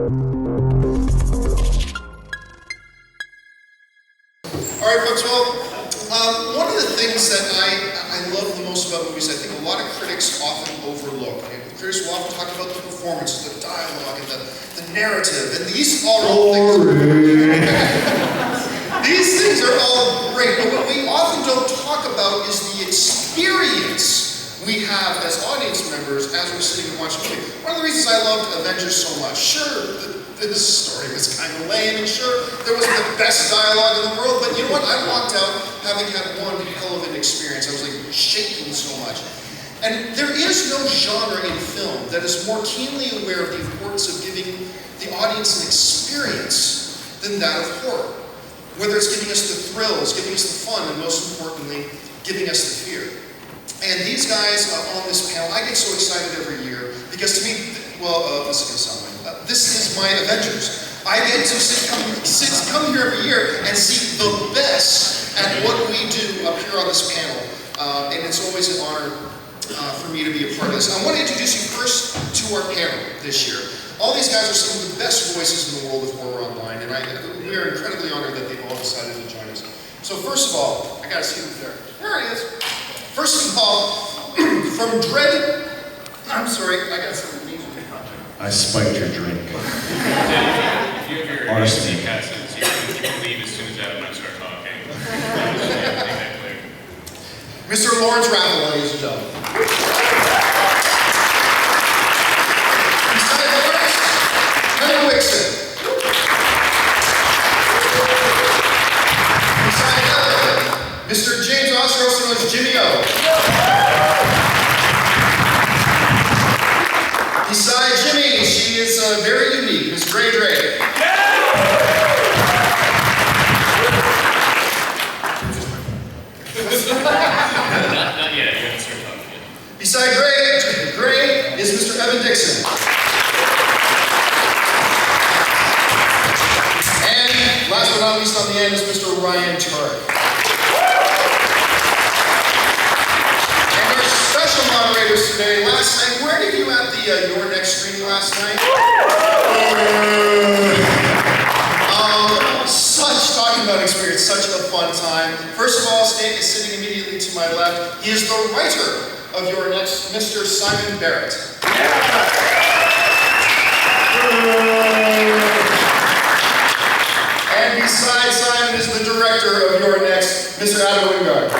All right, folks, well, one of the things that I love the most about movies, I think a lot of critics often overlook. Critics will often talk about the performances, the dialogue, and the narrative, and these are all things. These things are all great, but what we often don't talk about is the experience we have as audience members as we're sitting and watching a movie. One of the reasons I loved Avengers so much, sure, this story was kind of lame, and sure, there wasn't the best dialogue in the world, but you know what? I walked out having had one hell of an experience. I was like shaking so much. And there is no genre in film that is more keenly aware of the importance of giving the audience an experience than that of horror. Whether it's giving us the thrills, giving us the fun, and most importantly, giving us the fear. And these guys on this panel, I get so excited every year because to me, this is going to sound like this is my Avengers. I get to come here every year and see the best at what we do up here on this panel. And it's always an honor for me to be a part of this. I want to introduce you first to our panel this year. All these guys are some of the best voices in the world of horror online, and we are incredibly honored that they've all decided to join us. So first of all, I got to see him there. There he is. First of all, from Dread, I'm sorry, I got some names in the contract. I spiked your drink. If you have your Arsenic. passes, you can leave as soon as Adam and I start talking. Mr. Lawrence Raffel, ladies and gentlemen. Beside Lawrence, Wixson. Beside Mr. James Oster, also known as Jimmy O. Beside Jimmy, she is very unique, Miss Grae. Not yet, you haven't started talking yet. Beside Grae is Mr. Dickson. And last but not least on the end is Mr. Turek. And our special moderators today, last night, where did you at the Your Next screening last night? Talking about experience, such a fun time. First of all, Stan is sitting immediately to my left. He is the writer of Your Next, Mr. Simon Barrett. And beside Simon is the director of Your Next, Mr. Adam Wingard.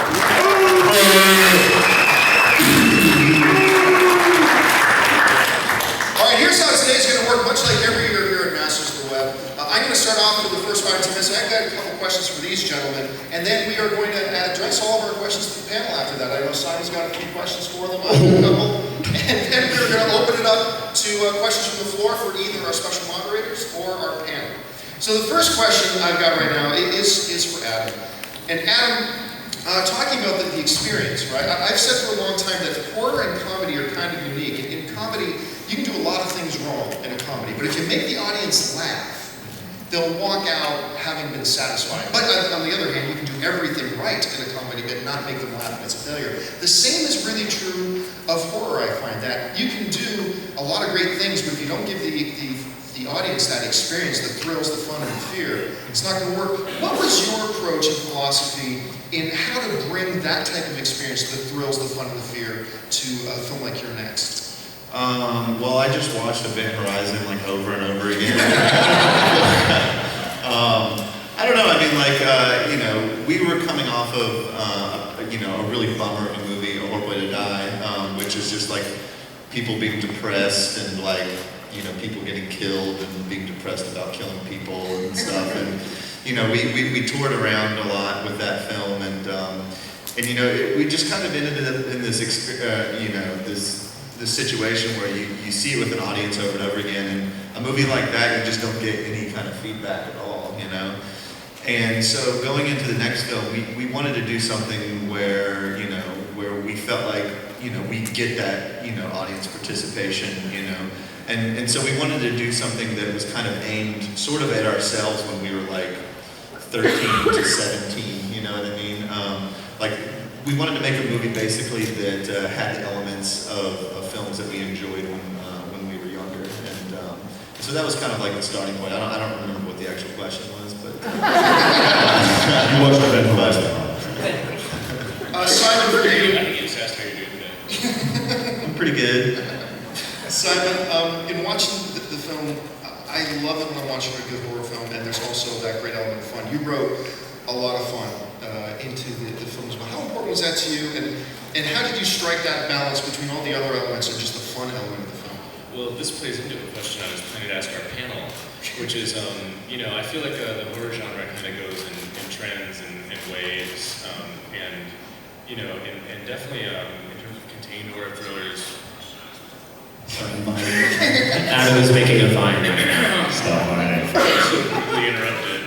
All right, here's how today's going to work, much like every year here at Masters of the Web. I'm going to start off with the first 5 to 10 minutes. I've got a couple questions for these gentlemen, and then we are going to address all of our questions to the panel after that. I know Simon's got a few questions for them, a couple, and then we're going to open it up to questions from the floor for either our special moderators or our panel. So the first question I've got right now is for Adam. And Adam, talking about the experience, right? I've said for a long time that horror and comedy are kind of unique. In comedy, you can do a lot of things wrong in a comedy, but if you make the audience laugh, they'll walk out having been satisfied. But on the other hand, you can do everything right in a comedy but not make them laugh and it's a failure. The same is really true of horror, I find, that you can do a lot of great things, but if you don't give the audience that experience, the thrills, the fun, and the fear, it's not going to work. What was your approach and philosophy in how to bring that type of experience, the thrills, the fun, and the fear, to a film like Your Next? Well, I just watched Event Horizon like over and over again. I don't know. I mean, we were coming off of a really bummer of a movie, A Horrible Way to Die, which is just like people being depressed and people getting killed and being depressed about killing people and stuff. And we toured around a lot with that film, and we just kind of ended up in this this situation where you see it with an audience over and over again, and a movie like that, you just don't get any kind of feedback at all, And so going into the next film, we wanted to do something where, where we felt like, we get that, audience participation, and so we wanted to do something that was kind of aimed sort of at ourselves when we were like 13 to 17, you know what I mean? We wanted to make a movie basically that had the elements of films that we enjoyed when we were younger, and So that was kind of like the starting point. I don't remember what the actual question was, but... You watched the event last time. Simon, for you. I think you just asked how you're doing today. I'm pretty good. Simon, in watching the film, I love it when I'm watching a good horror film, and there's also that great element of fun. You wrote a lot of fun into the film as well. How important was that to you, and how did you strike that balance between all the other elements and just the fun element of the film? Well, this plays into a question I was planning to ask our panel, which is, you know, I feel like the horror genre kind of goes in trends and waves, and, you know, and definitely in terms of contained horror thrillers. Adam is making a vine right now. Stop whining. So quickly interrupted.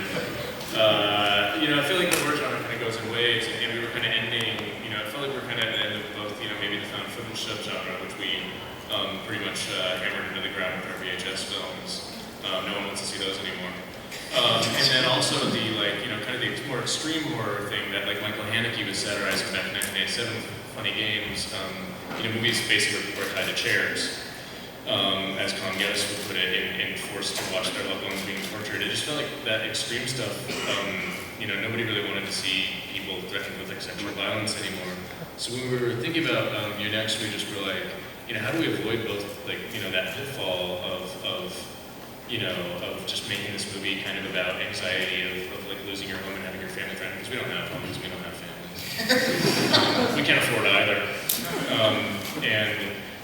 You know, I feel like the horror genre kind of goes in waves, and we were kind of ending, you know, I felt like we were kind of at the end of both, you know, maybe the found footage subgenre, which we pretty much hammered into the ground with our VHS films. No one wants to see those anymore. And then also the, like, you know, kind of the more extreme horror thing that, like, Michael Haneke was satirizing back in 1987 with Funny Games. You know, movies basically were tied to chairs. As Colin Geddes would put it, and forced to watch their loved ones being tortured. It just felt like that extreme stuff, you know, nobody really wanted to see people threatened with like sexual violence anymore. So when we were thinking about your next, we just were like, you know, how do we avoid both, like, you know, that pitfall of you know, of just making this movie kind of about anxiety of like losing your home and having your family threatened, because we don't have homes, we don't have families. We can't afford either. And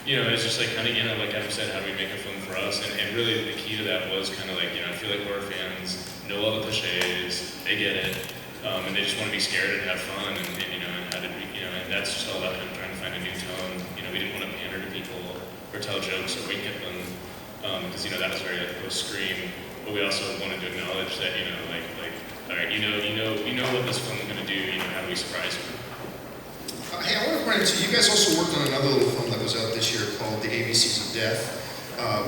you know, it's just like kind of, you know, like Adam said, how do we make a film for us? And really the key to that was kind of like, you know, I feel like horror fans know all the cliches, they get it, and they just want to be scared and have fun, and you know, and how did we, you know, and that's just all about kind of trying to find a new tone. You know, we didn't want to pander to people or tell jokes or wink at them, because, you know, that was very like post-Scream, but we also wanted to acknowledge that, you know, like, all right, you know what this film is going to do, you know, how do we surprise you? Hey, I want to point out to you, you guys also worked on another little film that was out this year called The ABCs of Death.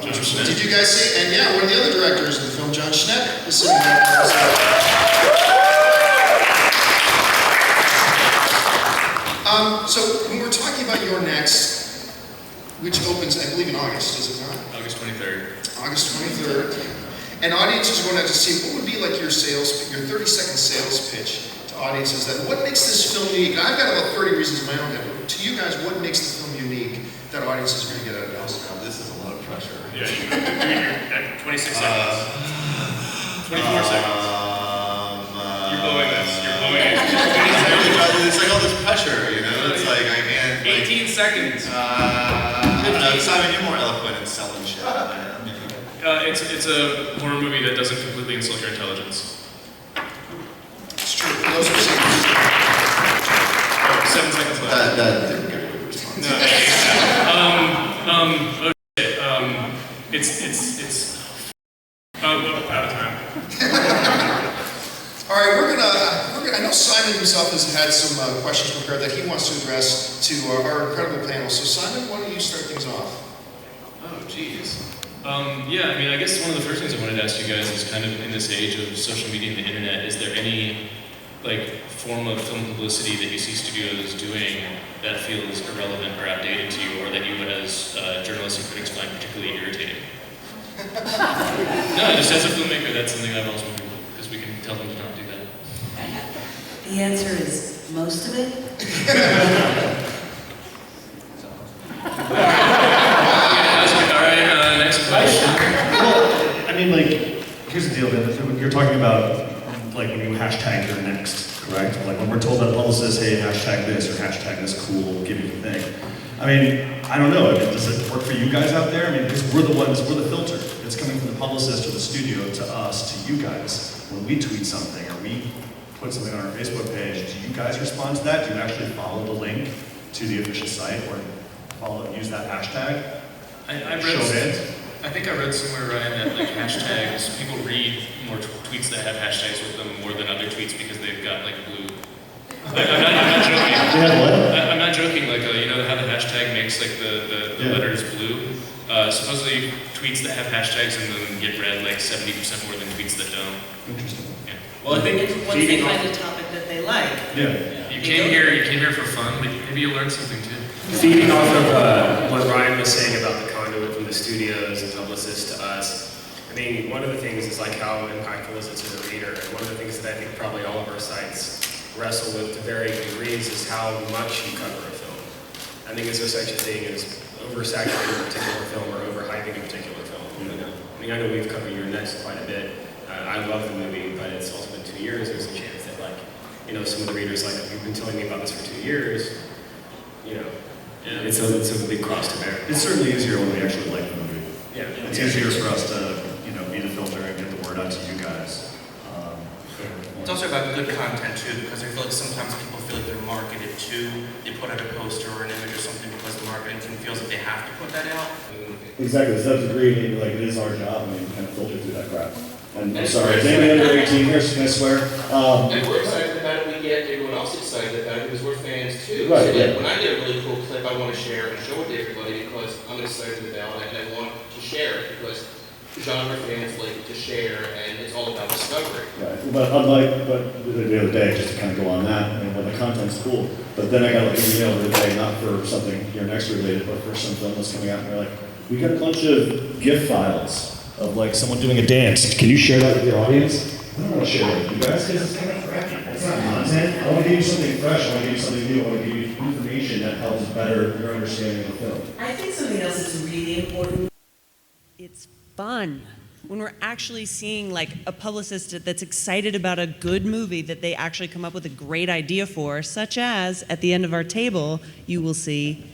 Did you guys see? And yeah, one of the other directors of the film, John Schneck, is sitting there. So when we're talking about your next, which opens, I believe, in August, is it not? August 23rd. August 23rd. And audiences are going to have to see what would be like your 30-second sales pitch to audiences. That what makes this film unique? And I've got about 30 reasons in my own head. But to you guys, what makes the film unique that audiences are going to get out of this? This is a lot of pressure. Yeah, you're 26 seconds. 24 seconds. You're blowing this. You're blowing it. It's like all this pressure, you know? It's like I can't. 18 seconds. I don't know. Simon, you're more eloquent in selling shit than I am. It's a horror movie that doesn't completely insult your intelligence. It's true. For those who see 7 seconds left. That didn't get a good response. No. Oh shit. It's. Oh, out of time. All right, we're gonna. I know Simon himself has had some questions prepared that he wants to address to our incredible panel. So Simon, why don't you start things off? Oh, geez. Yeah, I mean, I guess one of the first things I wanted to ask you guys is kind of in this age of social media and the internet, is there any like form of film publicity that you see studios doing that feels irrelevant or outdated to you, or that you as journalists and critics find particularly irritating? No, just as a filmmaker, that's something I've always wondered, because we can tell them to not do that. The answer is most of it. Alright, next question. Well, I mean, like, here's the deal, man. You're talking about, like, when you hashtag your next, correct? Like, when we're told that publicists, hey, hashtag this, or hashtag this cool, give me the thing. I mean, I don't know. I mean, does it work for you guys out there? I mean, because we're the filter. It's coming from the publicist or the studio to us, to you guys. When we tweet something, or we put something on our Facebook page, do you guys respond to that? Do you actually follow the link to the official site, or use that hashtag? I think I read somewhere, Ryan, that like hashtags, people read more tweets that have hashtags with them more than other tweets because they've got like blue. Like, I'm not joking. Yeah, what? I'm not joking. Like, you know how the hashtag makes like the letters blue? Supposedly, tweets that have hashtags in them get read like 70% more than tweets that don't. Interesting. Yeah. Well, I think Once they find a topic that they like. Yeah. You came here for fun, but maybe you learned something too. feeding off of what Ryan was saying about the conduit from the studios and publicists to us, I mean, one of the things is like how impactful is it to the reader, and one of the things that I think probably all of our sites wrestle with to varying degrees is how much you cover a film. I think there's no such a thing as oversaturating a particular film or overhyping a particular film. You know? I mean, I know we've covered Your Next quite a bit. I love the movie, but it's also been 2 years. There's a chance that, like, you know, some of the readers, like, you've been telling me about this for 2 years, you know, it's a big cross to bear. It's certainly easier when we actually like the movie. Yeah. It's easier for us to, you know, be the filter and get the word out to you guys. It's also about good content too, because I feel like sometimes people feel like they're marketed to. They put out a poster or an image or something because the marketing team feels like they have to put that out. Exactly, so that's agree, maybe like it is our job, I mean, kind of filter through that crap. And I'm sorry, is anybody under 18 here, can I swear? And we're excited about it, we get everyone else excited about it because we're fans too. Right, so like, yeah. when I get a really cool clip, I want to share and show it to everybody because I'm excited about it and I want to share it because genre fans like to share and it's all about discovery. Right, but the other day, just to kind of go on that, I mean, well, the content's cool, but then I got an email the other day, not for something Your Next related, but for some film that's coming out, and they're like, we got a bunch of GIF files of like someone doing a dance. Can you share that with your audience? I don't want to share that with you guys because it's kind of crappy. It's not content. I want to give you something fresh. I want to give you something new. I want to give you information that helps better your understanding of the film. I think something else that's really important. It's fun when we're actually seeing like a publicist that's excited about a good movie that they actually come up with a great idea for, such as at the end of our table, you will see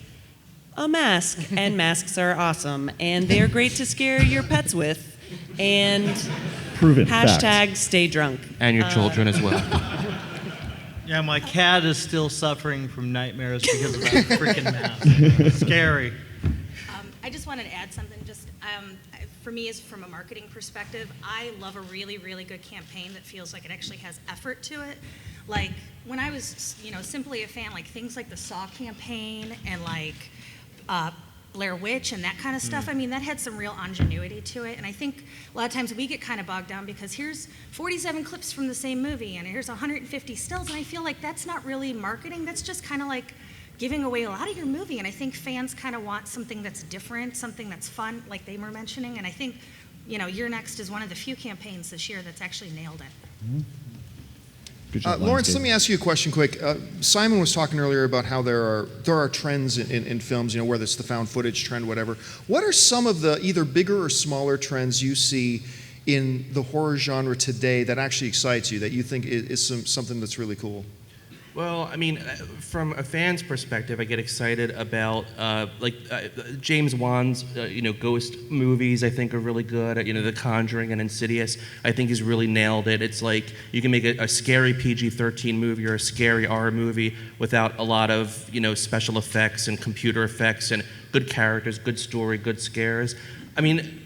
a mask, and masks are awesome, and they're great to scare your pets with, and Proven hashtag fact. stay drunk. And your children as well. Yeah, my cat is still suffering from nightmares because of that freaking mask. Scary. I just wanted to add something. For me, is from a marketing perspective, I love a really, really good campaign that feels like it actually has effort to it. Like when I was, simply a fan, like things like the Saw campaign and like Blair Witch and that kind of stuff. I mean, that had some real ingenuity to it. And I think a lot of times we get kind of bogged down because here's 47 clips from the same movie and here's 150 stills. And I feel like that's not really marketing. That's just kind of like giving away a lot of your movie. And I think fans kind of want something that's different, something that's fun, like they were mentioning. And I think, Your Next is one of the few campaigns this year that's actually nailed it. Lawrence, let me ask you a question quick. Simon was talking earlier about how there are trends in films, whether it's the found footage trend, whatever. What are some of the either bigger or smaller trends you see in the horror genre today that actually excites you, that you think is something that's really cool? Well, I mean, from a fan's perspective, I get excited about James Wan's ghost movies. I think are really good. The Conjuring and Insidious. I think he's really nailed it. It's like you can make a scary PG-13 movie or a scary R movie without a lot of special effects and computer effects and good characters, good story, good scares. I mean,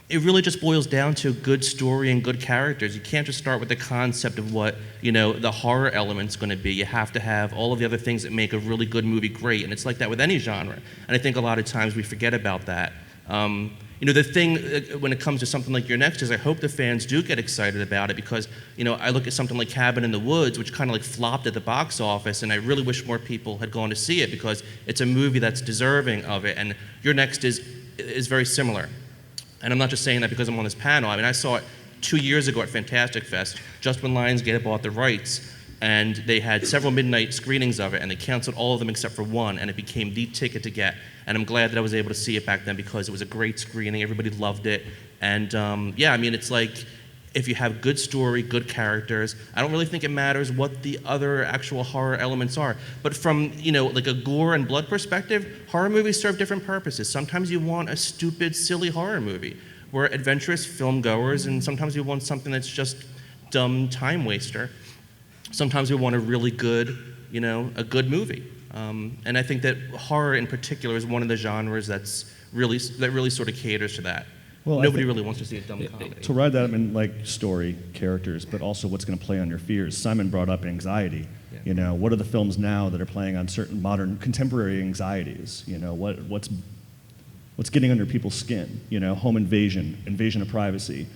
it really just boils down to good story and good characters. You can't just start with the concept of what, the horror element's going to be. You have to have all of the other things that make a really good movie great, and it's like that with any genre. And I think a lot of times we forget about that. The thing when it comes to something like Your Next is I hope the fans do get excited about it because, I look at something like Cabin in the Woods, which kind of like flopped at the box office, and I really wish more people had gone to see it because it's a movie that's deserving of it, and Your Next is very similar. And I'm not just saying that because I'm on this panel. I mean, I saw it 2 years ago at Fantastic Fest, just when Lionsgate had bought the rights, and they had several midnight screenings of it, and they canceled all of them except for one, and it became the ticket to get. And I'm glad that I was able to see it back then because it was a great screening. Everybody loved it. And it's like, if you have good story, good characters, I don't really think it matters what the other actual horror elements are. But from, like a gore and blood perspective, horror movies serve different purposes. Sometimes you want a stupid, silly horror movie. We're adventurous film goers, and sometimes we want something that's just dumb time waster. Sometimes we want a really good, a good movie. And I think that horror in particular is one of the genres that really sort of caters to that. Well, nobody really wants to see a dumb comedy. To ride that, I mean, like story, characters, but also what's going to play on your fears. Simon brought up anxiety. Yeah. What are the films now that are playing on certain modern contemporary anxieties? What's getting under people's skin? Home invasion of privacy,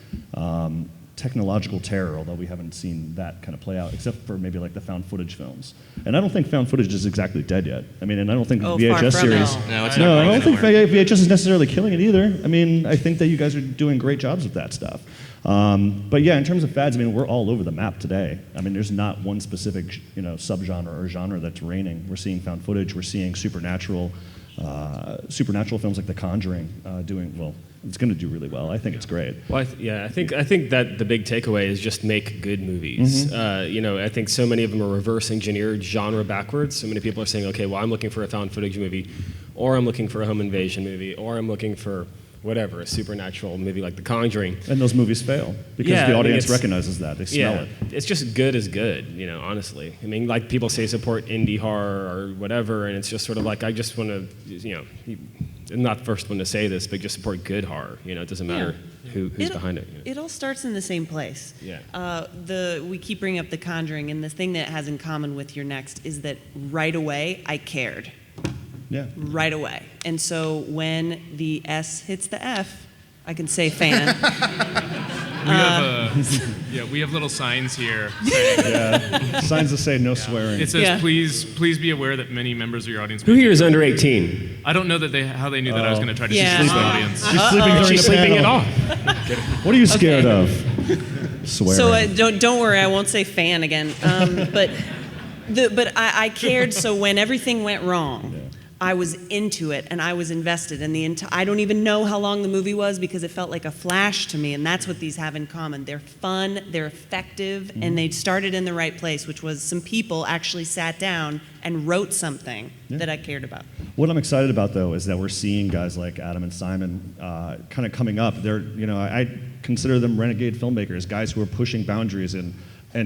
technological terror, although we haven't seen that kind of play out, except for maybe like the found footage films. And I don't think found footage is exactly dead yet. I mean, and I don't think Oh, VHS far from series. it. No, it's No, not I don't going think anywhere. VHS is necessarily killing it either. I mean, I think that you guys are doing great jobs with that stuff. But yeah, in terms of fads, I mean, we're all over the map today. I mean, there's not one specific, subgenre or genre that's reigning. We're seeing found footage. We're seeing supernatural films like The Conjuring doing well. It's going to do really well. I think it's great. Well, I think that the big takeaway is just make good movies. I think so many of them are reverse engineered genre backwards. So many people are saying, okay, well, I'm looking for a found footage movie, or I'm looking for a home invasion movie, or I'm looking for whatever, a supernatural movie like The Conjuring. And those movies fail because the audience recognizes that. They smell it. It's just good as good, honestly. I mean, like people say support indie horror or whatever, and it's just sort of like, I just want to, I'm not the first one to say this, but just support good horror. It doesn't matter who's behind it. It all starts in the same place. Yeah. We keep bringing up The Conjuring, and the thing that it has in common with your next is that right away I cared. Yeah. Right away. And so when the S hits the F, I can say fan. We have little signs here saying, Signs that say no swearing. it says, please be aware that many members of your audience. Who here is under 18? I don't know how they knew that I was going to try to Yeah. teach this audience. She's sleeping during She's the sleeping it panel. off. What are you scared of? Swearing. So don't worry, I won't say fan again. But I cared. So when everything went wrong, I was into it and I was invested. And I don't even know how long the movie was because it felt like a flash to me. And that's what these have in common. They're fun, they're effective, and they started in the right place, which was some people actually sat down and wrote something that I cared about. What I'm excited about, though, is that we're seeing guys like Adam and Simon kind of coming up. They're, I consider them renegade filmmakers, guys who are pushing boundaries and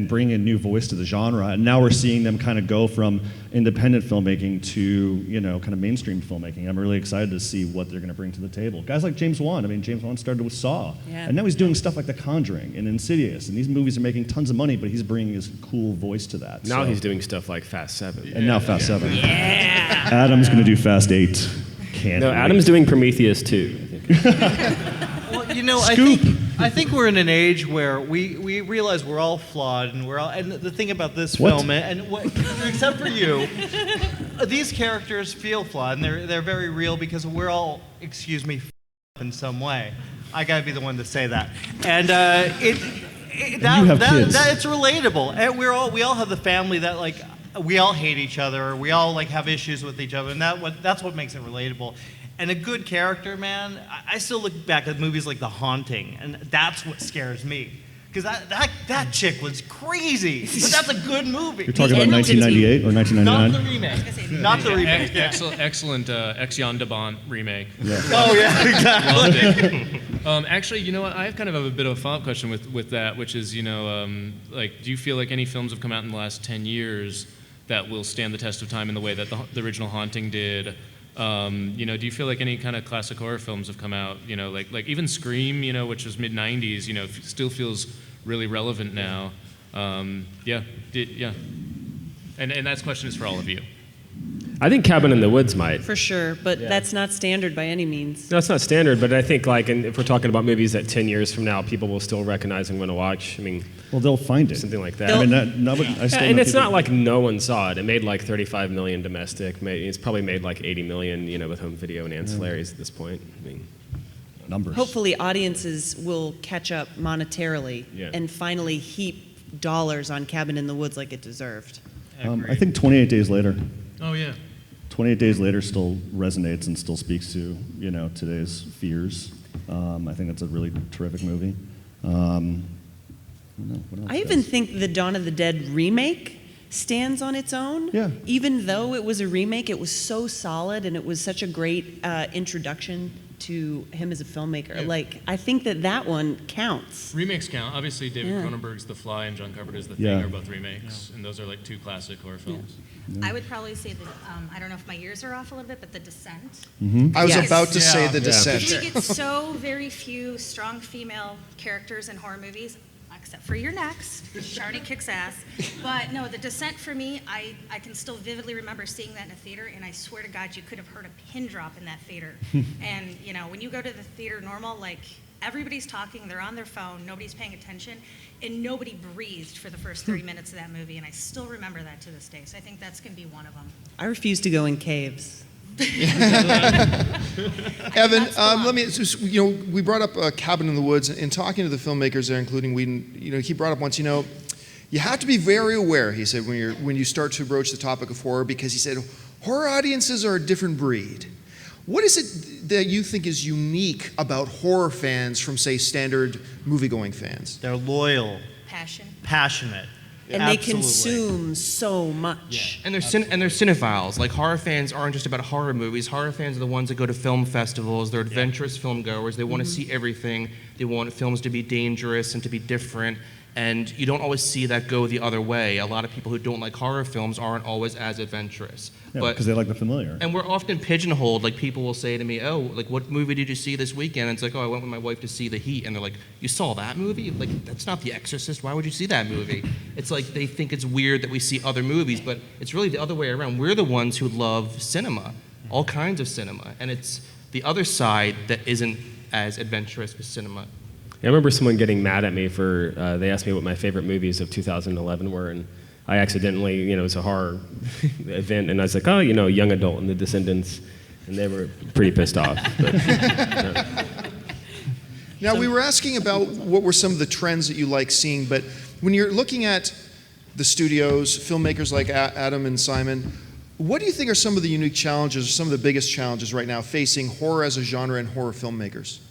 bringing a new voice to the genre. And now we're seeing them kind of go from independent filmmaking to, kind of mainstream filmmaking. I'm really excited to see what they're going to bring to the table. Guys like James Wan. I mean, James Wan started with Saw. Yeah. And now he's doing stuff like The Conjuring and Insidious. And these movies are making tons of money, but he's bringing his cool voice to that. Now So- he's doing stuff like Fast 7. And now Fast 7. Yeah. Adam's going to do Fast 8. Can't No, wait. Adam's doing Prometheus too. Well, Scoop. I think we're in an age where we realize we're all flawed, and the thing about this What? film, except for you, these characters feel flawed, and they're very real because we're all, excuse me, in some way. I gotta be the one to say that, and have kids. it's relatable. And we all have the family that like. We all hate each other. We all like have issues with each other, and that's what makes it relatable. And a good character, man. I still look back at movies like The Haunting, and that's what scares me. Because that chick was crazy, but that's a good movie. You're talking about 1998 or 1999? Not the remake. Not the remake. Excellent Ex Yondaban remake. Yeah. Oh yeah, exactly. Loved it. Actually, you know what? I have kind of a bit of a follow-up question with that, which is, do you feel like any films have come out in the last 10 years that will stand the test of time in the way that the original Haunting did? Do you feel like any kind of classic horror films have come out, like even Scream, which was mid-90s, still feels really relevant now. And that question is for all of you. I think Cabin in the Woods might. For sure, but that's not standard by any means. No, it's not standard, but I think and if we're talking about movies that 10 years from now people will still recognize and want to watch, I mean, Well, they'll find it. something like that. I mean, I still And know it's people- not like no one saw it. It made like 35 million domestic. It's probably made like 80 million, with home video and ancillaries at this point. I mean, numbers. Hopefully audiences will catch up monetarily and finally heap dollars on Cabin in the Woods like it deserved. I think 28 Days Later. Oh, yeah. 28 Days Later still resonates and still speaks to, today's fears. I think that's a really terrific movie. I don't know, what else I even does? think the Dawn of the Dead remake stands on its own. Yeah. Even though it was a remake, it was so solid and it was such a great introduction to him as a filmmaker. Yeah. Like, I think that one counts. Remakes count. Obviously, David Yeah. Cronenberg's The Fly and John Carpenter's The Yeah. Thing are both remakes, and those are like two classic horror films. I would probably say that, I don't know if my years are off a little bit, but The Descent. I was Yes. about to say Yeah. The Descent. We get so very few strong female characters in horror movies, except for your next. Shardy kicks ass. But no, The Descent for me, I can still vividly remember seeing that in a theater, and I swear to God, you could have heard a pin drop in that theater. And, when you go to the theater normal, like, everybody's talking, they're on their phone, nobody's paying attention, and nobody breathed for the first 30 minutes of that movie, and I still remember that to this day. So I think that's going to be one of them. I refuse to go in caves. Evan, let me, we brought up Cabin in the Woods, and talking to the filmmakers there, including Whedon, he brought up once, you have to be very aware, he said, when you start to broach the topic of horror, because he said, horror audiences are a different breed. What is it that you think is unique about horror fans from, say, standard movie-going fans? They're loyal, passionate. And Absolutely. they consume so much. And they're cinephiles. Like, horror fans aren't just about horror movies. Horror fans are the ones that go to film festivals. They're adventurous film goers. They want to see everything. They want films to be dangerous and to be different. And you don't always see that go the other way. A lot of people who don't like horror films aren't always as adventurous. Yeah, because they like the familiar. And we're often pigeonholed. Like, people will say to me, oh, like, what movie did you see this weekend? And it's like, oh, I went with my wife to see The Heat. And they're like, you saw that movie? Like, that's not The Exorcist. Why would you see that movie? It's like they think it's weird that we see other movies, but it's really the other way around. We're the ones who love cinema, all kinds of cinema. And it's the other side that isn't as adventurous with cinema. I remember someone getting mad at me for, they asked me what my favorite movies of 2011 were, and I accidentally, it was a horror event, and I was like, oh, Young Adult and The Descendants, and they were pretty pissed off. But, Now, we were asking about what were some of the trends that you like seeing, but when you're looking at the studios, filmmakers like Adam and Simon, what do you think are some of the unique challenges, or some of the biggest challenges right now facing horror as a genre and horror filmmakers?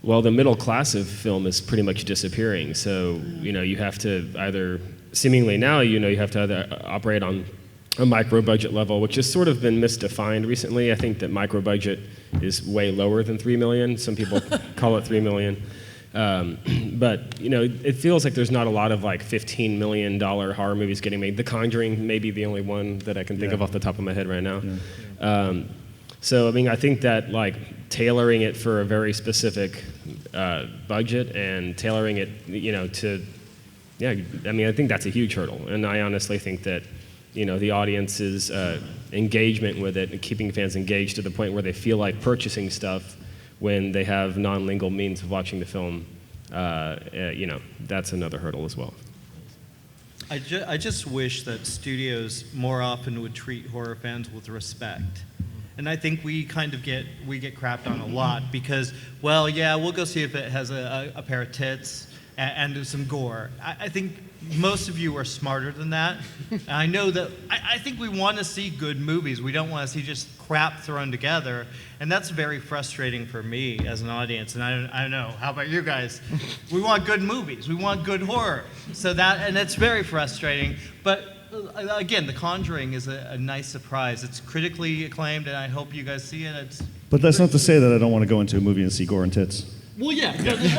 Well, the middle class of film is pretty much disappearing. So, you have to either, seemingly now, you have to either operate on a micro budget level, which has sort of been misdefined recently. I think that micro budget is way lower than $3 million. Some people call it $3 million. But, it feels like there's not a lot of like $15 million horror movies getting made. The Conjuring may be the only one that I can think of off the top of my head right now. Yeah. So, I think that like tailoring it for a very specific budget and tailoring it, I think that's a huge hurdle. And I honestly think that, the audience's engagement with it and keeping fans engaged to the point where they feel like purchasing stuff when they have non-lingual means of watching the film, that's another hurdle as well. I just wish that studios more often would treat horror fans with respect. And I think we get crapped on a lot because, well, yeah, we'll go see if it has a pair of tits and some gore. I think most of you are smarter than that. And I know that I think we want to see good movies. We don't want to see just crap thrown together. And that's very frustrating for me as an audience. And I don't know, how about you guys? We want good movies. We want good horror. And it's very frustrating. But again, The Conjuring is a nice surprise. It's critically acclaimed, and I hope you guys see it. But that's not to say that I don't want to go into a movie and see gore and tits. Well, yeah.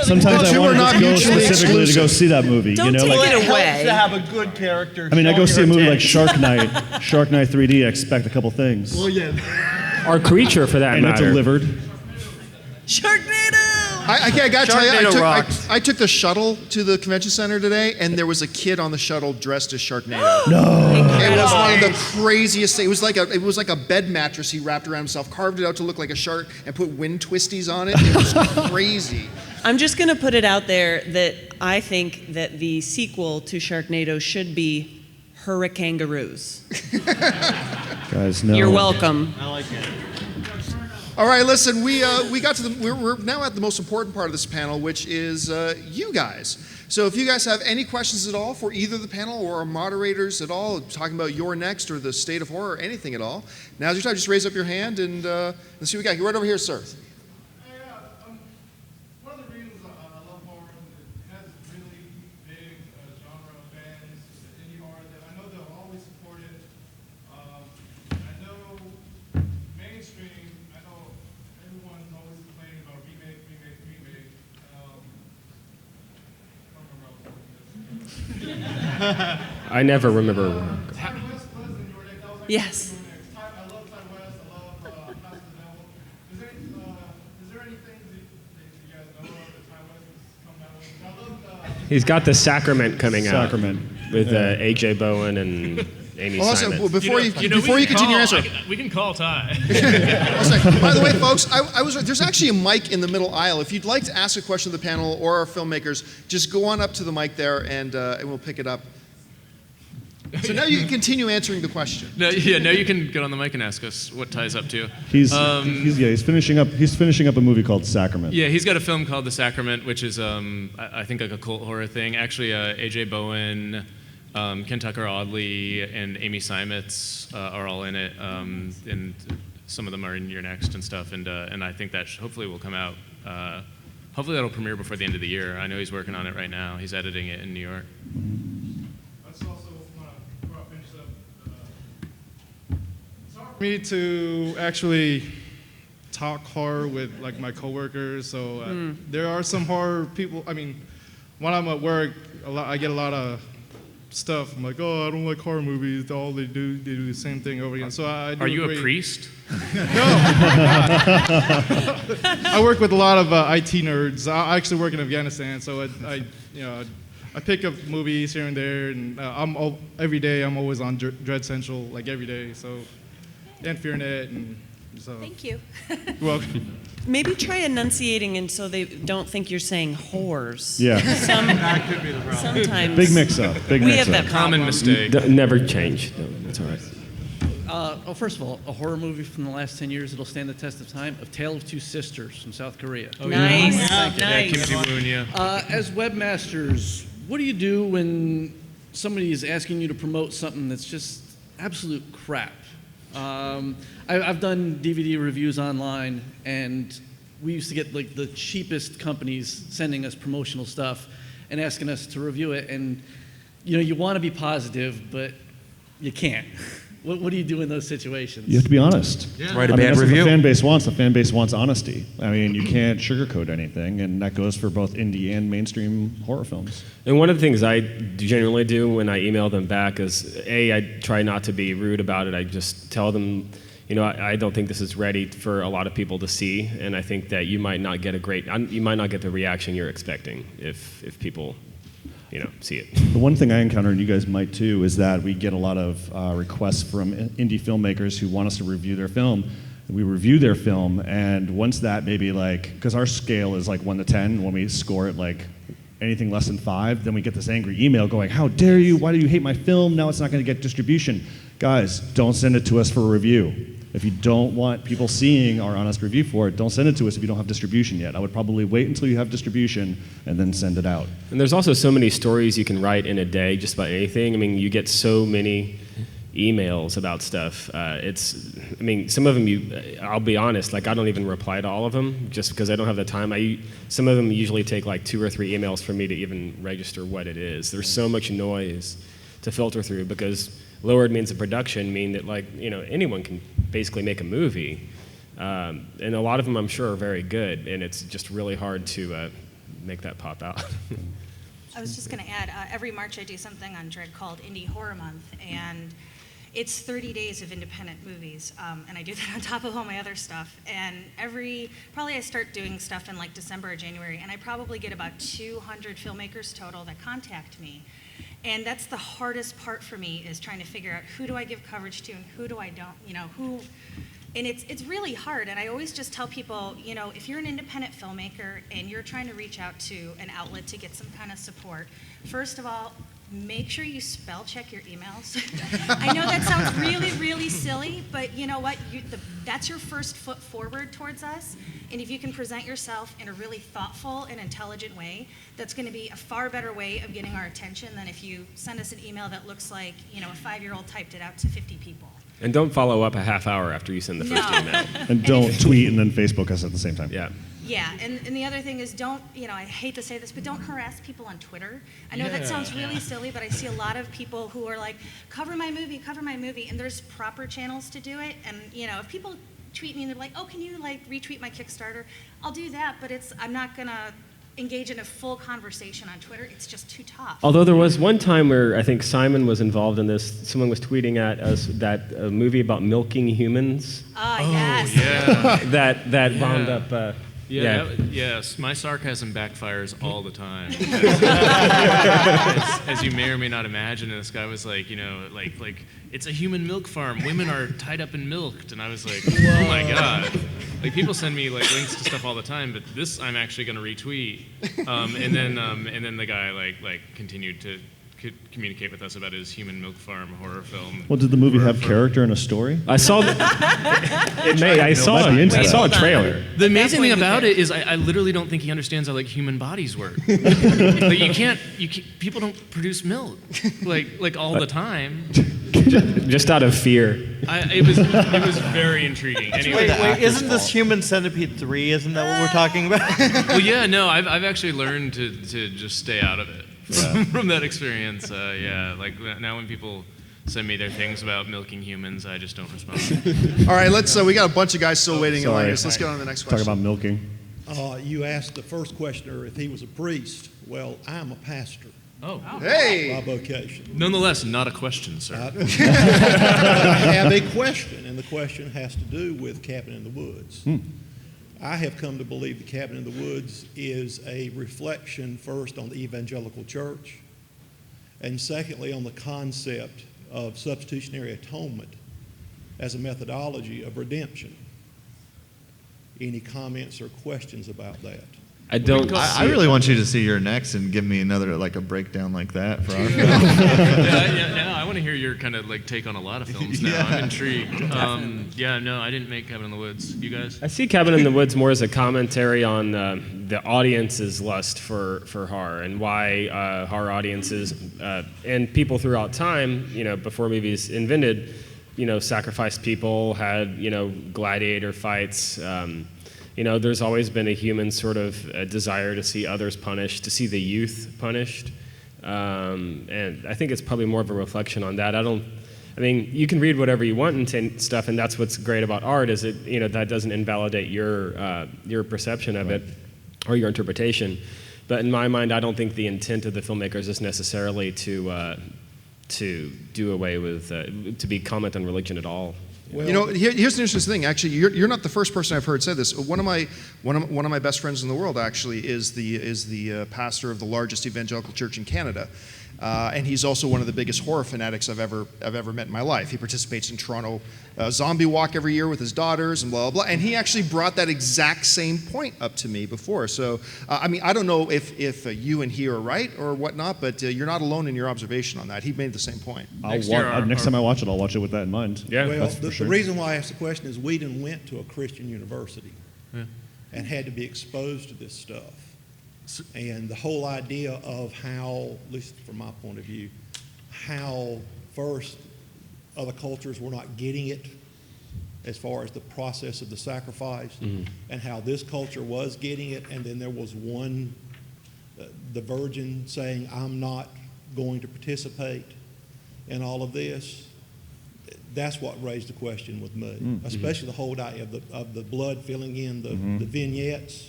Sometimes I want to go specifically to go see that movie. Don't take it away. It helps to have a good character. I go see a movie like Shark Night, Shark Night 3D. I expect a couple things. Well, yeah. Or Creature, for that and matter. And it delivered. Sharknado! I got to tell you, rocks. I took the shuttle to the convention center today, and there was a kid on the shuttle dressed as Sharknado. No. It was one of the craziest things. It was like a bed mattress he wrapped around himself, carved it out to look like a shark, and put wind twisties on it. It was crazy. I'm just going to put it out there that I think that the sequel to Sharknado should be Hurricangaroos. Guys, no. You're welcome. I like it. All right, listen, we got to we're now at the most important part of this panel, which is you guys. So if you guys have any questions at all for either the panel or our moderators at all, talking about Your Next or the state of horror, or anything at all, now's your time. Just raise up your hand and let's see what we got. Right over here, sir. One of the reasons I love horror is it has really big genre of fans, indie horror, that I know they'll always support it. I know mainstream, I know everyone's always complaining about remake. I never remember. Ty West was in Your Next. That was like Yes. Your Next. I love Ty West. I love House of the Devil. Is there anything that you guys know of that Ty West has come out with? I love He's got The Sacrament coming out. Sacrament. With A.J. Bowen and Amy Well, also, Simons. before you continue your answer, we can call Ty. I'll say, by the way, folks, there's actually a mic in the middle aisle. If you'd like to ask a question to the panel or our filmmakers, just go on up to the mic there, and we'll pick it up. So now you can continue answering the question. Now you can get on the mic and ask us what Ty's up to. He's finishing up a movie called Sacrament. Yeah, he's got a film called The Sacrament, which is I think like a cult horror thing. Actually, AJ Bowen, Ken Tucker Audley, and Amy Simons are all in it, and some of them are in Your Next and stuff. And I think that hopefully will come out. Hopefully that'll premiere before the end of the year. I know he's working on it right now. He's editing it in New York. That's also before I finish up. It's hard for me to actually talk horror with like my coworkers. So there are some horror people. I mean, when I'm at work, I get a lot of stuff. I'm like, oh, I don't like horror movies. They do the same thing over again. So Are you a priest? No. I work with a lot of IT nerds. I actually work in Afghanistan, so I pick up movies here and there, and every day I'm always on Dread Central, like every day. So, and FearNet, and so. Thank you. You're welcome. Maybe try enunciating and so they don't think you're saying whores. Yeah. That could be the problem. Sometimes. Big mix-up. We have that Common mistake. Never change. No, that's all right. Well, first of all, a horror movie from the last 10 years that'll stand the test of time, A Tale of Two Sisters from South Korea. Nice. Yeah, Nice. Kim Ji-woon, yeah. As webmasters, what do you do when somebody is asking you to promote something that's just absolute crap? I've done DVD reviews online, and we used to get like the cheapest companies sending us promotional stuff and asking us to review it. And you want to be positive, but you can't. What do you do in those situations? You have to be honest. Yeah. Write a bad that's review. What the fan base wants. The fan base wants honesty. I mean, you can't sugarcoat anything, and that goes for both indie and mainstream horror films. And one of the things I generally do when I email them back is, I try not to be rude about it. I just tell them, I don't think this is ready for a lot of people to see, and I think that you might not get the reaction you're expecting if people, see it. The one thing I encounter, and you guys might too, is that we get a lot of requests from indie filmmakers who want us to review their film. We review their film, and once that maybe because our scale is like 1 to 10, when we score it like anything less than 5, then we get this angry email going, how dare you, why do you hate my film, now it's not going to get distribution. Guys, don't send it to us for a review. If you don't want people seeing our honest review for it, don't send it to us if you don't have distribution yet. I would probably wait until you have distribution and then send it out. And there's also so many stories you can write in a day, just about anything. I mean, you get so many emails about stuff. Some of them I'll be honest, I don't even reply to all of them just because I don't have the time. Some of them usually take 2 or 3 emails for me to even register what it is. There's so much noise to filter through because lowered means of production mean that anyone can basically make a movie. And a lot of them I'm sure are very good, and it's just really hard to make that pop out. I was just going to add, every March I do something on Dread called Indie Horror Month, and it's 30 days of independent movies, and I do that on top of all my other stuff. And probably I start doing stuff in December or January, and I probably get about 200 filmmakers total that contact me. And that's the hardest part for me, is trying to figure out who do I give coverage to and who do I don't, and it's really hard. And I always just tell people, if you're an independent filmmaker and you're trying to reach out to an outlet to get some kind of support, first of all, make sure you spell check your emails. I know that sounds really, really silly, but you know what? That's your first foot forward towards us. And if you can present yourself in a really thoughtful and intelligent way, that's going to be a far better way of getting our attention than if you send us an email that looks like, a 5-year-old typed it out to 50 people. And don't follow up a half hour after you send the first email. And don't tweet and then Facebook us at the same time. Yeah. Yeah, and the other thing is don't, I hate to say this, but don't harass people on Twitter. I know that sounds really silly, but I see a lot of people who are like, cover my movie, and there's proper channels to do it. And, if people tweet me and they're like, oh, can you retweet my Kickstarter? I'll do that, but I'm not going to engage in a full conversation on Twitter. It's just too tough. Although there was one time where I think Simon was involved in this. Someone was tweeting at us that movie about milking humans. Yes. Yeah. that wound up. Yeah, yes, my sarcasm backfires all the time. As you may or may not imagine, this guy was like, like it's a human milk farm. Women are tied up and milked, and I was like, oh my god. Like people send me like links to stuff all the time, but this I'm actually going to retweet. And then the guy like continued to communicate with us about his human milk farm horror film. Well, did the movie have character and a story? I saw I saw a trailer. The amazing thing about it is I literally don't think he understands how like human bodies work. Like you can't people don't produce milk like all the time. Just out of fear. It was very intriguing. Anyway, Wait, isn't this Human Centipede 3? Isn't that what we're talking about? well, yeah, no, I've actually learned to just stay out of it from that experience. Like now when people send me their things about milking humans, I just don't respond. All right, we got a bunch of guys still waiting in line. Let's get on to the next question. Talk about milking. You asked the first questioner if he was a priest. Well, I'm a pastor. Oh. Hey! By vocation. Nonetheless, not a question, sir. I have a question, and the question has to do with Cabin in the Woods. I have come to believe the Cabin in the Woods is a reflection first on the evangelical church, and secondly on the concept of substitutionary atonement as a methodology of redemption. Any comments or questions about that? I really want you to see your next and give me another like a breakdown like that for our film. Yeah, I want to hear your kind of like take on a lot of films now. Yeah. I'm intrigued. No, I didn't make Cabin in the Woods. You guys? I see Cabin in the Woods more as a commentary on the audience's lust for horror and why horror audiences and people throughout time, before movies invented, sacrificed people, had gladiator fights. There's always been a human sort of desire to see others punished, to see the youth punished. And I think it's probably more of a reflection on that. You can read whatever you want and stuff, and that's what's great about art is that doesn't invalidate your perception of it or your interpretation. But in my mind, I don't think the intent of the filmmakers is necessarily to do away with, to be comment on religion at all. Well, here's an interesting thing. Actually, you're not the first person I've heard say this. One of my best friends in the world actually is the pastor of the largest evangelical church in Canada, and he's also one of the biggest horror fanatics I've ever met in my life. He participates in Toronto Zombie Walk every year with his daughters and blah blah blah. And he actually brought that exact same point up to me before. So I don't know if you and he are right or whatnot, but you're not alone in your observation on that. He made the same point. Next time I watch it, I'll watch it with that in mind. Yeah, well, that's for sure. The reason why I asked the question is Whedon went to a Christian university and had to be exposed to this stuff. And the whole idea of how, at least from my point of view, how first other cultures were not getting it as far as the process of the sacrifice, and how this culture was getting it, and then there was one, the virgin saying, I'm not going to participate in all of this. That's what raised the question with me, especially the whole idea of the blood filling in the vignettes.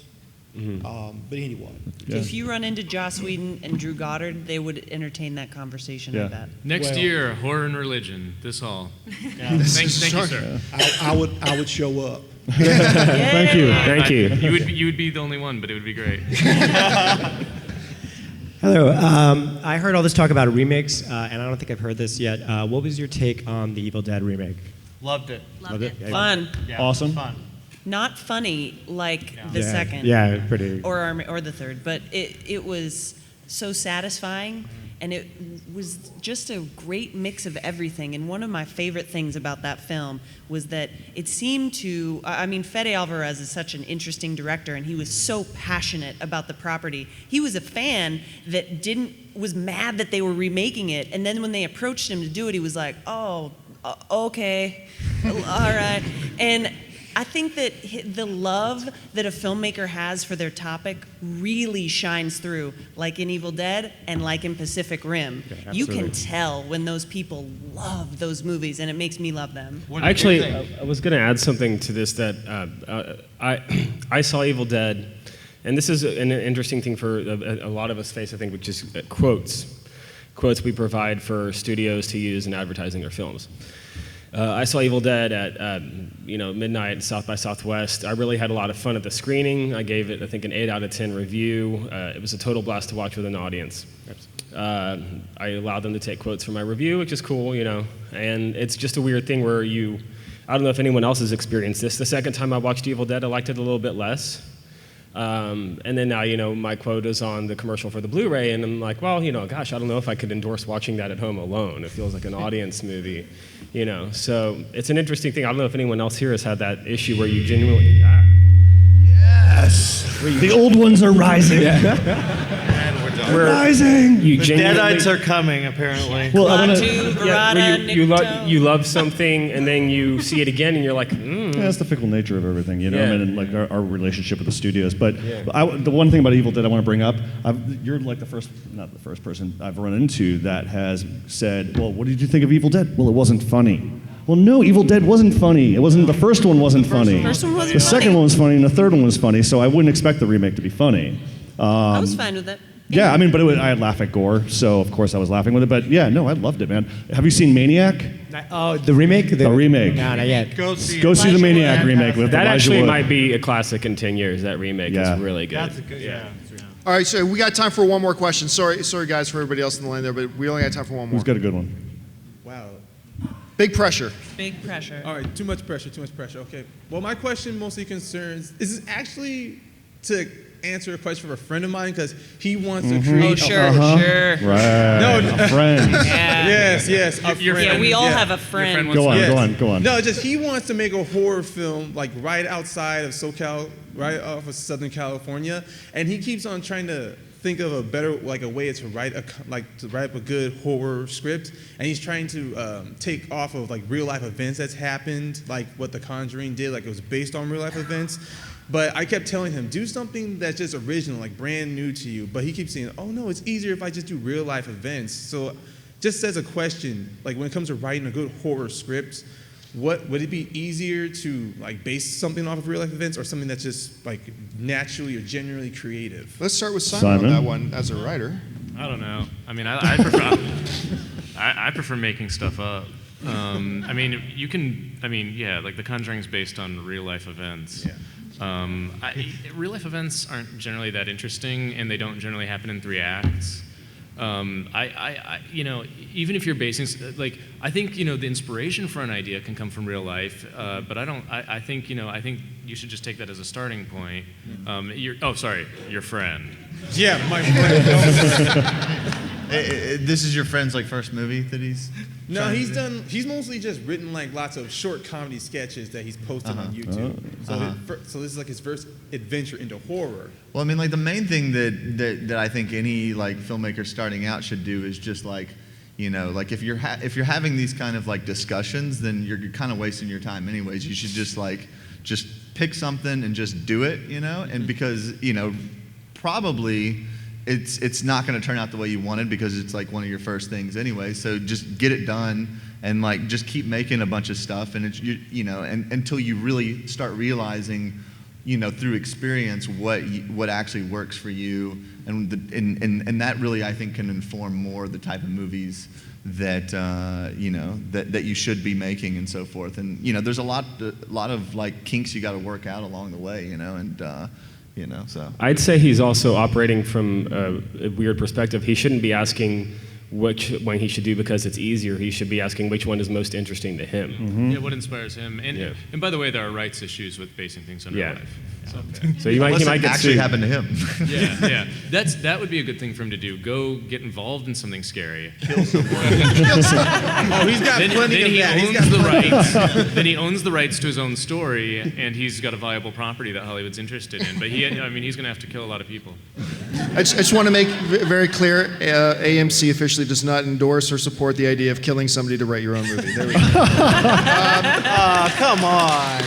But anyway. Yeah. If you run into Joss Whedon and Drew Goddard, they would entertain that conversation, I bet. Next year, horror and religion, this hall. Yeah. Thank you, sir. I would show up. Thank you. Thank you. You would be the only one, but it would be great. Hello. I heard all this talk about remakes, and I don't think I've heard this yet. What was your take on the Evil Dead remake? Loved it. Loved it. Yeah, Fun. Yeah, awesome. Fun. Not funny like the second. Yeah, pretty. Or the third, but it was so satisfying, and it was just a great mix of everything. And one of my favorite things about that film was that it seemed to, Fede Alvarez is such an interesting director, and he was so passionate about the property. He was a fan that was mad that they were remaking it, and then when they approached him to do it, he was like, oh, okay, all right. And I think that the love that a filmmaker has for their topic really shines through, like in Evil Dead and like in Pacific Rim. Yeah, you can tell when those people love those movies, and it makes me love them. Actually, I was going to add something to this that I saw Evil Dead, and this is an interesting thing for a lot of us face, I think, which is quotes we provide for studios to use in advertising their films. I saw Evil Dead at midnight at South by Southwest. I really had a lot of fun at the screening. I gave it, I think, an 8 out of 10 review. It was a total blast to watch with an audience. I allowed them to take quotes from my review, which is cool, And it's just a weird thing where I don't know if anyone else has experienced this. The second time I watched Evil Dead, I liked it a little bit less. And then now, my quote is on the commercial for the Blu-ray, and I'm like, well, gosh, I don't know if I could endorse watching that at home alone. It feels like an audience movie, So it's an interesting thing. I don't know if anyone else here has had that issue where you genuinely... Yes! The old ones are rising. We're rising. The Deadites are coming, apparently. Well, you love something, and then you see it again, and you're like, Yeah, that's the fickle nature of everything, Yeah. and like our relationship with the studios. But the one thing about Evil Dead I want to bring up, you're like not the first person I've run into that has said, well, what did you think of Evil Dead? Well, it wasn't funny. Well, no, Evil Dead wasn't funny. It wasn't. The first one wasn't funny. The second one was funny, and the third one was funny. So I wouldn't expect the remake to be funny. I was fine with it. Yeah, but I laugh at gore, so of course I was laughing with it. But yeah, no, I loved it, man. Have you seen Maniac? Oh, the remake? The remake. No, not yet. Go see the Maniac remake with that Elijah actually Wood. might be a classic in 10 years. That remake is really good. That's a good, All right, so we got time for one more question. Sorry, guys, for everybody else in the line there, but we only got time for one more. Who's got a good one? Wow. Big pressure. Big pressure. All right, too much pressure. Okay. Well, my question mostly concerns, is this actually to answer a question for a friend of mine because he wants to create Oh, sure. Right. No, a friend. Yes, a Your friend. friend. We all have a friend. Go on. No, just he wants to make a horror film like right outside of SoCal, right off of Southern California, and he keeps on trying to think of a better a way to write up a good horror script, and he's trying to take off of real life events that's happened, like what The Conjuring did, it was based on real life events. But I kept telling him, do something that's just original, brand new to you. But he keeps saying, oh no, it's easier if I just do real life events. So just as a question, when it comes to writing a good horror script, what would it be easier to base something off of real life events or something that's just naturally or genuinely creative? Let's start with Simon on that one as a writer. I don't know. I prefer I prefer making stuff up. You can. The Conjuring's based on real life events. Yeah. Real life events aren't generally that interesting, and they don't generally happen in 3 acts. Even if you're basing, I think the inspiration for an idea can come from real life, but I think you should just take that as a starting point. Your friend. Yeah, my friend. This is your friend's first movie that he's. No, he's mostly just written lots of short comedy sketches that he's posted on YouTube. So this is his first adventure into horror. Well, the main thing that I think any filmmaker starting out should do is just if you're having these kind of discussions, then you're kind of wasting your time anyways. You should just pick something and just do it, and because probably. It's not going to turn out the way you wanted because it's one of your first things anyway. So just get it done and just keep making a bunch of stuff, and and until you really start realizing, through experience what actually works for you, and that really I think can inform more the type of movies that that you should be making and so forth. And there's a lot of kinks you got to work out along the way, so. I'd say he's also operating from a weird perspective. He shouldn't be asking which one he should do because it's easier. He should be asking which one is most interesting to him. Mm-hmm. Yeah, what inspires him. And by the way, there are rights issues with basing things on real life. So he might get actually sued. happened to him. Yeah. That would be a good thing for him to do. Go get involved in something scary. Kill someone. Oh, he's got plenty of that. Then he owns the rights to his own story, and he's got a viable property that Hollywood's interested in. But he's going to have to kill a lot of people. I just want to make very clear, AMC officially does not endorse or support the idea of killing somebody to write your own movie. There we go. Come on.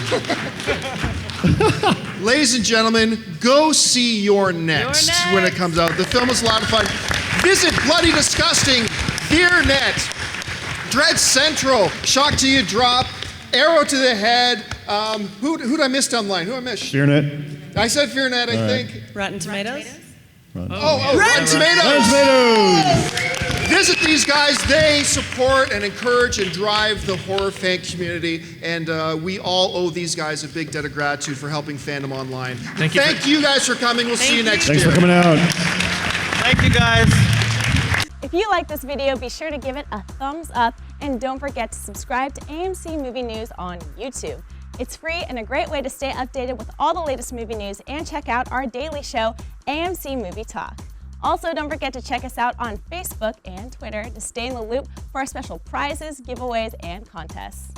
Ladies and gentlemen, go see Your Next when it comes out. The film is a lot of fun. Visit Bloody Disgusting, FearNet, Dread Central, Shock to You Drop, Arrow to the Head. Who'd I miss down the line? Who I missed? FearNet. I said FearNet, I think. Rotten Tomatoes? Rotten Tomatoes. Rotten Tomatoes. Visit these guys. They support and encourage and drive the horror fan community, and we all owe these guys a big debt of gratitude for helping fandom online. Thank you guys for coming. We'll see you next year. Thanks for coming out. Thank you, guys. If you like this video, be sure to give it a thumbs up, and don't forget to subscribe to AMC Movie News on YouTube. It's free and a great way to stay updated with all the latest movie news, and check out our daily show, AMC Movie Talk. Also, don't forget to check us out on Facebook and Twitter to stay in the loop for our special prizes, giveaways, and contests.